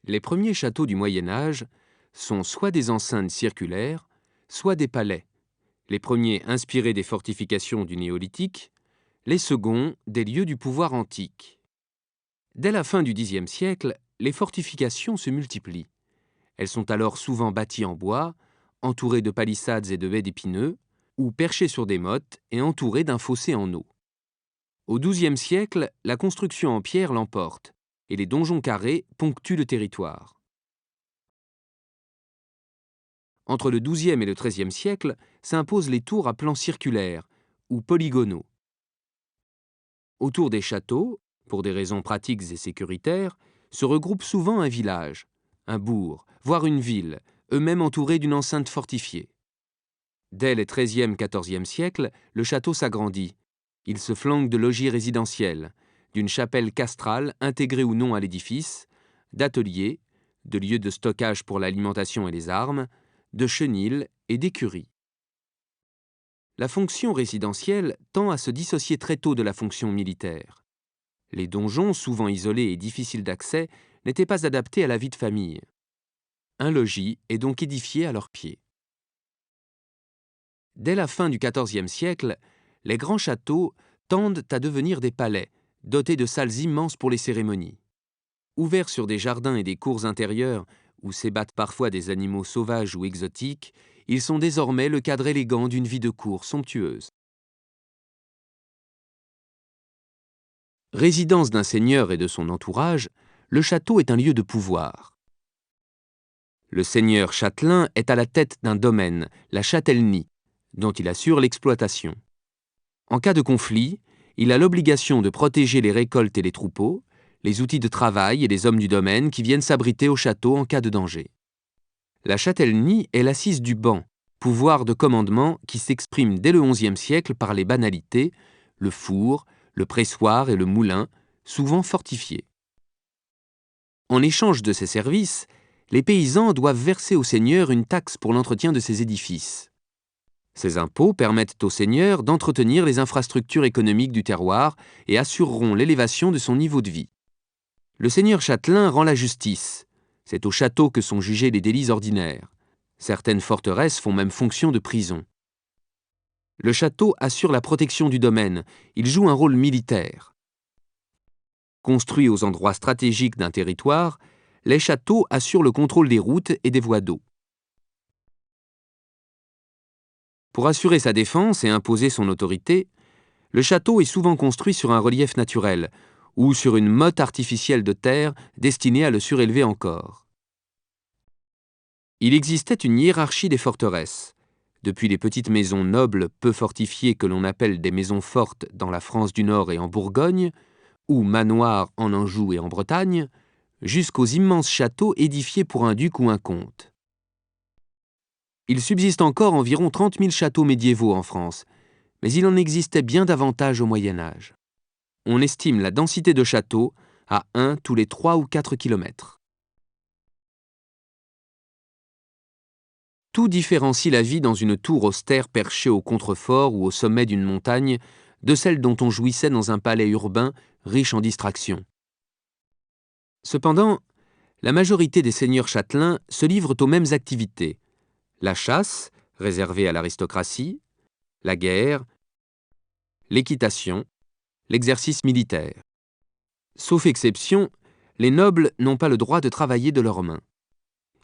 Les premiers châteaux du Moyen Âge sont soit des enceintes circulaires, soit des palais, les premiers inspirés des fortifications du Néolithique, les seconds des lieux du pouvoir antique. Dès la fin du Xe siècle, les fortifications se multiplient. Elles sont alors souvent bâties en bois, entourées de palissades et de haies d'épineux, ou perchées sur des mottes et entourées d'un fossé en eau. Au XIIe siècle, la construction en pierre l'emporte, et les donjons carrés ponctuent le territoire. Entre le XIIe et le XIIIe siècle s'imposent les tours à plan circulaire, ou polygonaux. Autour des châteaux, pour des raisons pratiques et sécuritaires, se regroupe souvent un village, un bourg, voire une ville, eux-mêmes entourés d'une enceinte fortifiée. Dès les XIIIe, XIVe siècles, le château s'agrandit. Il se flanque de logis résidentiels, d'une chapelle castrale intégrée ou non à l'édifice, d'ateliers, de lieux de stockage pour l'alimentation et les armes, de chenils et d'écuries. La fonction résidentielle tend à se dissocier très tôt de la fonction militaire. Les donjons, souvent isolés et difficiles d'accès, n'étaient pas adaptés à la vie de famille. Un logis est donc édifié à leurs pieds. Dès la fin du XIVe siècle, les grands châteaux tendent à devenir des palais, dotés de salles immenses pour les cérémonies. Ouverts sur des jardins et des cours intérieures où s'ébattent parfois des animaux sauvages ou exotiques, ils sont désormais le cadre élégant d'une vie de cour somptueuse. Résidence d'un seigneur et de son entourage, le château est un lieu de pouvoir. Le seigneur châtelain est à la tête d'un domaine, la châtellenie, dont il assure l'exploitation. En cas de conflit, il a l'obligation de protéger les récoltes et les troupeaux, les outils de travail et les hommes du domaine qui viennent s'abriter au château en cas de danger. La châtellenie est l'assise du ban, pouvoir de commandement qui s'exprime dès le XIe siècle par les banalités, le four, le pressoir et le moulin, souvent fortifiés. En échange de ces services, les paysans doivent verser au seigneur une taxe pour l'entretien de ces édifices. Ces impôts permettent au seigneur d'entretenir les infrastructures économiques du terroir et assureront l'élévation de son niveau de vie. Le seigneur châtelain rend la justice. C'est au château que sont jugés les délits ordinaires. Certaines forteresses font même fonction de prison. Le château assure la protection du domaine. Il joue un rôle militaire. Construits aux endroits stratégiques d'un territoire, les châteaux assurent le contrôle des routes et des voies d'eau. Pour assurer sa défense et imposer son autorité, le château est souvent construit sur un relief naturel ou sur une motte artificielle de terre destinée à le surélever encore. Il existait une hiérarchie des forteresses, depuis les petites maisons nobles peu fortifiées que l'on appelle des maisons fortes dans la France du Nord et en Bourgogne, ou manoirs en Anjou et en Bretagne, jusqu'aux immenses châteaux édifiés pour un duc ou un comte. Il subsiste encore environ 30 000 châteaux médiévaux en France, mais il en existait bien davantage au Moyen Âge. On estime la densité de châteaux à 1 tous les 3 ou 4 kilomètres. Tout différencie la vie dans une tour austère perchée au contrefort ou au sommet d'une montagne de celle dont on jouissait dans un palais urbain riche en distractions. Cependant, la majorité des seigneurs châtelains se livrent aux mêmes activités: la chasse, réservée à l'aristocratie, la guerre, l'équitation, l'exercice militaire. Sauf exception, les nobles n'ont pas le droit de travailler de leurs mains.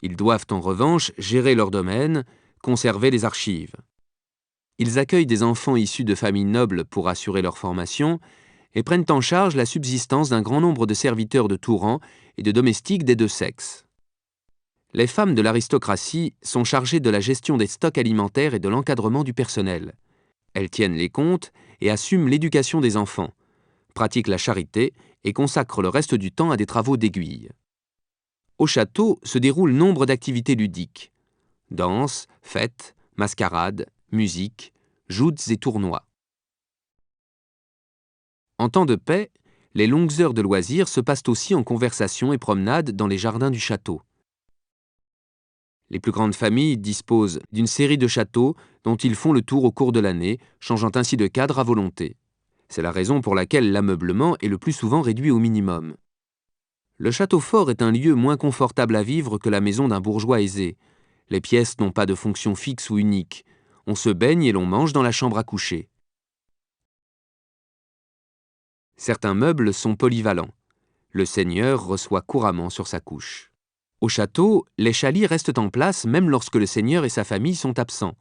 Ils doivent en revanche gérer leur domaine, conserver les archives. Ils accueillent des enfants issus de familles nobles pour assurer leur formation et prennent en charge la subsistance d'un grand nombre de serviteurs de tout rang et de domestiques des deux sexes. Les femmes de l'aristocratie sont chargées de la gestion des stocks alimentaires et de l'encadrement du personnel. Elles tiennent les comptes et assument l'éducation des enfants, pratiquent la charité et consacrent le reste du temps à des travaux d'aiguille. Au château se déroulent nombre d'activités ludiques: danses, fêtes, mascarades, musique, joutes et tournois. En temps de paix, les longues heures de loisirs se passent aussi en conversation et promenades dans les jardins du château. Les plus grandes familles disposent d'une série de châteaux dont ils font le tour au cours de l'année, changeant ainsi de cadre à volonté. C'est la raison pour laquelle l'ameublement est le plus souvent réduit au minimum. Le château fort est un lieu moins confortable à vivre que la maison d'un bourgeois aisé. Les pièces n'ont pas de fonction fixe ou unique. On se baigne et l'on mange dans la chambre à coucher. Certains meubles sont polyvalents. Le seigneur reçoit couramment sur sa couche. Au château, les chalits restent en place même lorsque le seigneur et sa famille sont absents.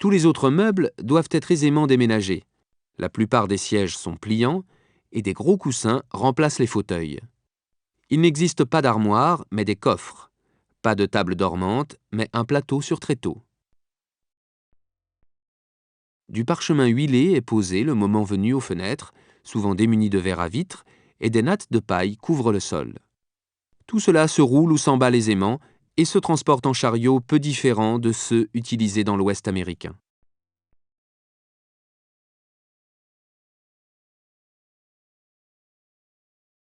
Tous les autres meubles doivent être aisément déménagés. La plupart des sièges sont pliants et des gros coussins remplacent les fauteuils. Il n'existe pas d'armoire, mais des coffres. Pas de table dormante, mais un plateau sur tréteau. Du parchemin huilé est posé le moment venu aux fenêtres, souvent démunies de verres à vitre, et des nattes de paille couvrent le sol. Tout cela se roule ou s'emballe aisément et se transporte en chariot peu différent de ceux utilisés dans l'Ouest américain.